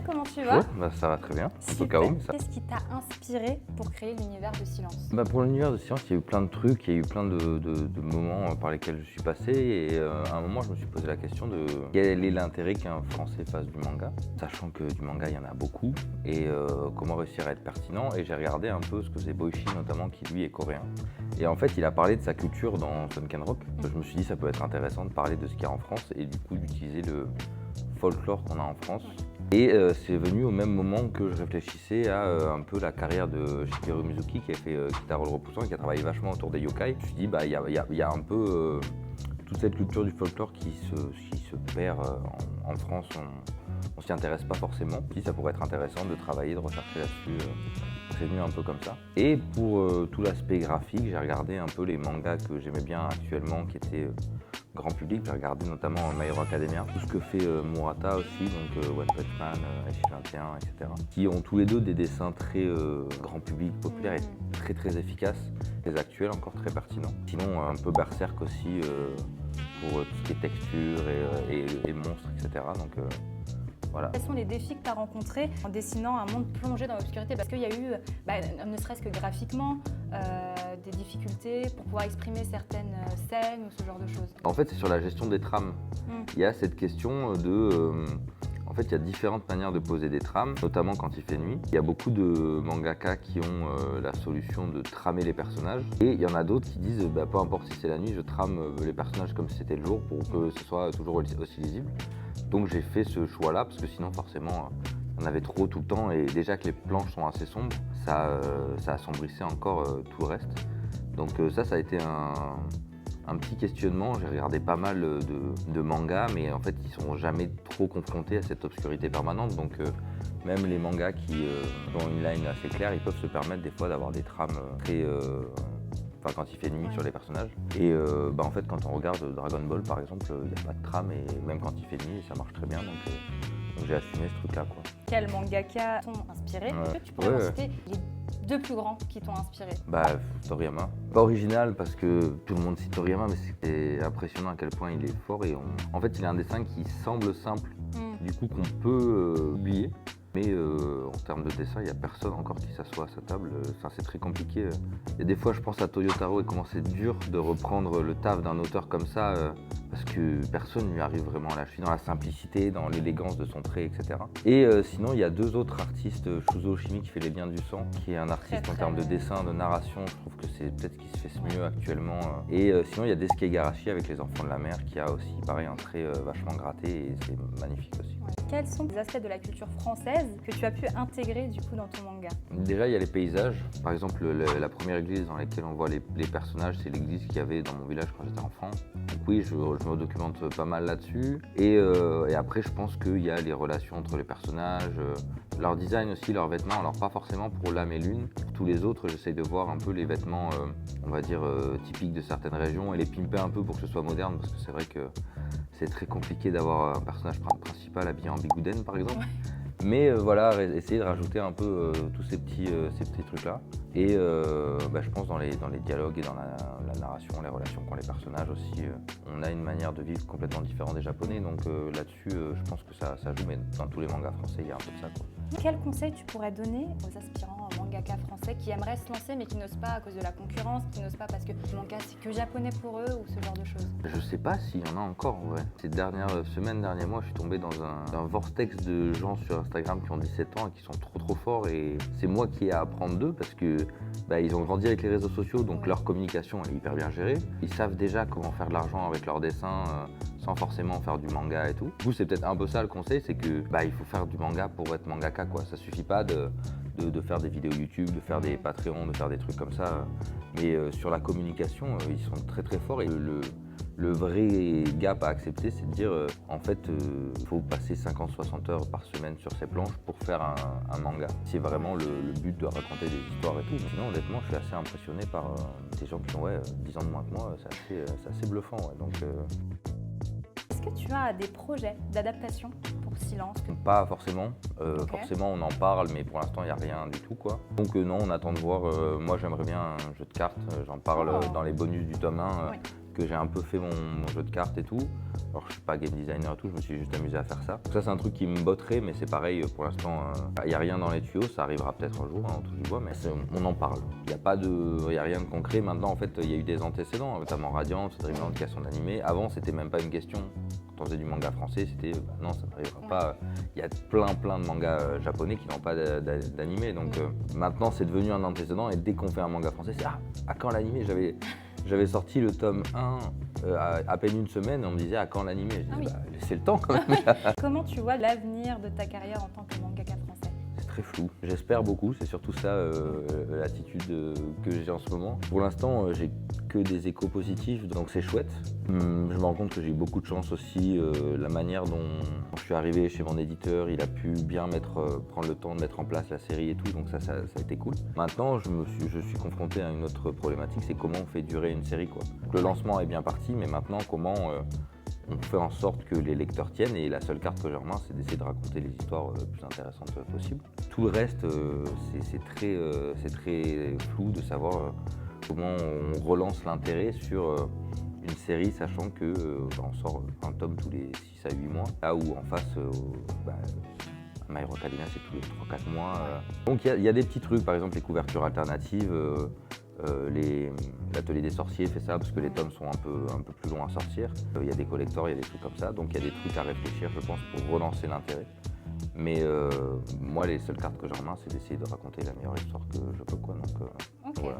comment tu vas? Ouais, bah, ça va très bien, un peu Super. chaos, mais ça. Qu'est-ce qui t'a inspiré pour créer l'univers de Silence? Bah, pour l'univers de Silence, il y a eu plein de trucs, il y a eu plein de moments par lesquels je suis passé et à un moment, je me suis posé la question de quel est l'intérêt qu'un Français fasse du manga, sachant que du manga, il y en a beaucoup, et comment réussir à être pertinent. Et j'ai regardé un peu ce que faisait Boichi, notamment, qui lui est coréen. Et en fait, il a parlé de sa culture dans Sunken Rock. Je me suis dit, ça peut être intéressant de parler de ce qu'il y a en France et du coup d'utiliser le folklore qu'on a en France. Et c'est venu au même moment que je réfléchissais à un peu la carrière de Shigeru Mizuki qui a fait Kitaro le repoussant et qui a travaillé vachement autour des yokai. Je me suis dit, bah, il y a un peu toute cette culture du folklore qui se perd en France. On s'y intéresse pas forcément. Puis ça pourrait être intéressant de travailler, de rechercher là-dessus. C'est venu un peu comme ça. Et pour tout l'aspect graphique, j'ai regardé un peu les mangas que j'aimais bien actuellement, qui étaient grand public. J'ai regardé notamment My Hero Academia, tout ce que fait Murata aussi, donc One Punch Man, SH21, etc. Qui ont tous les deux des dessins très grand public, populaires et très efficaces. Des actuels encore très pertinents. Sinon un peu Berserk aussi pour tout ce qui est texture et monstres, etc. Donc voilà. Quels sont les défis que tu as rencontrés en dessinant un monde plongé dans l'obscurité? Parce qu'il y a eu, ne serait-ce que graphiquement, des difficultés pour pouvoir exprimer certaines scènes ou ce genre de choses. En fait, c'est sur la gestion des trames. Il y a cette question de... en fait, il y a différentes manières de poser des trames, notamment quand il fait nuit. Il y a beaucoup de mangaka qui ont la solution de tramer les personnages. Et il y en a d'autres qui disent, peu importe si c'est la nuit, je trame les personnages comme si c'était le jour pour que ce soit toujours aussi lisible. Donc j'ai fait ce choix-là, parce que sinon forcément, on avait trop tout le temps. Et déjà que les planches sont assez sombres, ça assombrissait encore tout le reste. Donc ça a été un petit questionnement. J'ai regardé pas mal de mangas, mais en fait, ils sont jamais trop confrontés à cette obscurité permanente. Donc, même les mangas qui ont une line assez claire, ils peuvent se permettre des fois d'avoir des trames très... Enfin, quand il fait nuit sur les personnages. Et en fait, quand on regarde Dragon Ball, par exemple, il n'y a pas de trame, et même quand il fait nuit, ça marche très bien. Donc j'ai assumé ce truc-là, quoi. Quels mangaka t'ont inspiré? Est-ce que tu pourrais me citer les deux plus grands qui t'ont inspiré? Toriyama. Pas original parce que tout le monde cite Toriyama, mais c'est impressionnant à quel point il est fort. Et en fait, il a un dessin qui semble simple, du coup qu'on peut oublier. Mais en termes de dessin, il n'y a personne encore qui s'assoit à sa table. Enfin, c'est très compliqué. Et des fois, je pense à Toyotaro et comment c'est dur de reprendre le taf d'un auteur comme ça, parce que personne ne lui arrive vraiment à la cheville, dans la simplicité, dans l'élégance de son trait, etc. Et sinon, il y a deux autres artistes, Shuzo Oshimi qui fait Les Liens du Sang, qui est un artiste en termes de dessin, de narration. Je trouve que c'est peut-être ce qui se fait mieux actuellement. Et sinon, il y a Daisuke Igarashi avec Les Enfants de la Mer, qui a aussi, pareil, un trait vachement gratté et c'est magnifique aussi. Quels sont les aspects de la culture française que tu as pu intégrer du coup dans ton manga? Déjà, il y a les paysages. Par exemple, la première église dans laquelle on voit les personnages, c'est l'église qu'il y avait dans mon village quand j'étais enfant. Donc oui, je me documente pas mal là-dessus. Et après, je pense qu'il y a les relations entre les personnages, leur design aussi, leurs vêtements. Alors pas forcément pour l'âme et lune. Pour tous les autres, j'essaye de voir un peu les vêtements, on va dire, typiques de certaines régions et les pimper un peu pour que ce soit moderne, parce que c'est vrai que c'est très compliqué d'avoir un personnage principal habillé en bigouden, par exemple. Mais voilà, essayer de rajouter un peu tous ces petits trucs-là. Et je pense dans les dialogues et dans la narration, les relations qu'ont les personnages aussi, on a une manière de vivre complètement différente des Japonais. Donc là-dessus, je pense que ça joue, mais dans tous les mangas français, il y a un peu de ça, quoi. Quel conseil tu pourrais donner aux aspirants mangaka français qui aimeraient se lancer mais qui n'osent pas à cause de la concurrence, qui n'osent pas parce que le manga c'est que japonais pour eux ou ce genre de choses? Je sais pas s'il y en a encore en vrai. Ces dernières semaines, derniers mois, je suis tombé dans un vortex de gens sur Instagram qui ont 17 ans et qui sont trop forts, et c'est moi qui ai à apprendre d'eux parce que ils ont grandi avec les réseaux sociaux, donc leur communication est hyper bien gérée. Ils savent déjà comment faire de l'argent avec leurs dessins sans forcément faire du manga et tout. Du coup, c'est peut-être un peu ça le conseil, c'est que il faut faire du manga pour être mangaka, quoi. Ça suffit pas de faire des vidéos YouTube, de faire des Patreons, de faire des trucs comme ça. Mais sur la communication, ils sont très forts, et le vrai gap à accepter, c'est de dire en fait, il faut passer 50-60 heures par semaine sur ces planches pour faire un manga. C'est vraiment le but de raconter des histoires et tout. Sinon, honnêtement, je suis assez impressionné par des gens qui ont 10 ans de moins que moi. C'est assez bluffant. Ouais. Donc, est-ce que tu as des projets d'adaptation pour Silence? Pas forcément. Forcément, on en parle, mais pour l'instant, il n'y a rien du tout, quoi. Donc non, on attend de voir. Moi, j'aimerais bien un jeu de cartes. J'en parle dans les bonus du tome 1. que j'ai un peu fait mon jeu de cartes et tout. Alors je suis pas game designer et tout, je me suis juste amusé à faire ça. Donc ça c'est un truc qui me botterait, mais c'est pareil pour l'instant, il n'y a rien dans les tuyaux, ça arrivera peut-être un jour, hein, on touche du bois, mais on en parle. Il n'y a rien de concret. Maintenant en fait il y a eu des antécédents, notamment Radiant, Dreamland qui a son animé. Avant c'était même pas une question. Quand on faisait du manga français, c'était non, ça n'arrivera pas. Il y a plein de mangas japonais qui n'ont pas d'animé. Donc maintenant, c'est devenu un antécédent. Et dès qu'on fait un manga français, c'est à quand l'animé? J'avais sorti le tome 1 à peine une semaine. Et on me disait à quand l'animé? Je disais laissez le temps quand même. Comment tu vois l'avenir de ta carrière en tant que mangaka français? C'est très flou. J'espère beaucoup. C'est surtout ça l'attitude que j'ai en ce moment. Pour l'instant, j'ai que des échos positifs, donc c'est chouette. Je me rends compte que j'ai eu beaucoup de chance aussi. La manière dont je suis arrivé chez mon éditeur, il a pu bien prendre le temps de mettre en place la série et tout, donc ça a été cool. Maintenant, je suis confronté à une autre problématique, c'est comment on fait durer une série, quoi. Le lancement est bien parti, mais maintenant, comment on fait en sorte que les lecteurs tiennent, et la seule carte que j'ai en main, c'est d'essayer de raconter les histoires les plus intéressantes possibles. Tout le reste, c'est très flou de savoir comment on relance l'intérêt sur une série, sachant que on sort un tome tous les 6 à 8 mois, là où en face, My Hero Academia, c'est tous les 3-4 mois. Donc il y a des petits trucs, par exemple les couvertures alternatives, l'atelier des sorciers fait ça parce que les tomes sont un peu plus longs à sortir. Il y a des collectors, il y a des trucs comme ça, donc il y a des trucs à réfléchir, je pense, pour relancer l'intérêt. Mais moi, les seules cartes que j'ai en main, c'est d'essayer de raconter la meilleure histoire que je peux, quoi. Donc, Ok. voilà.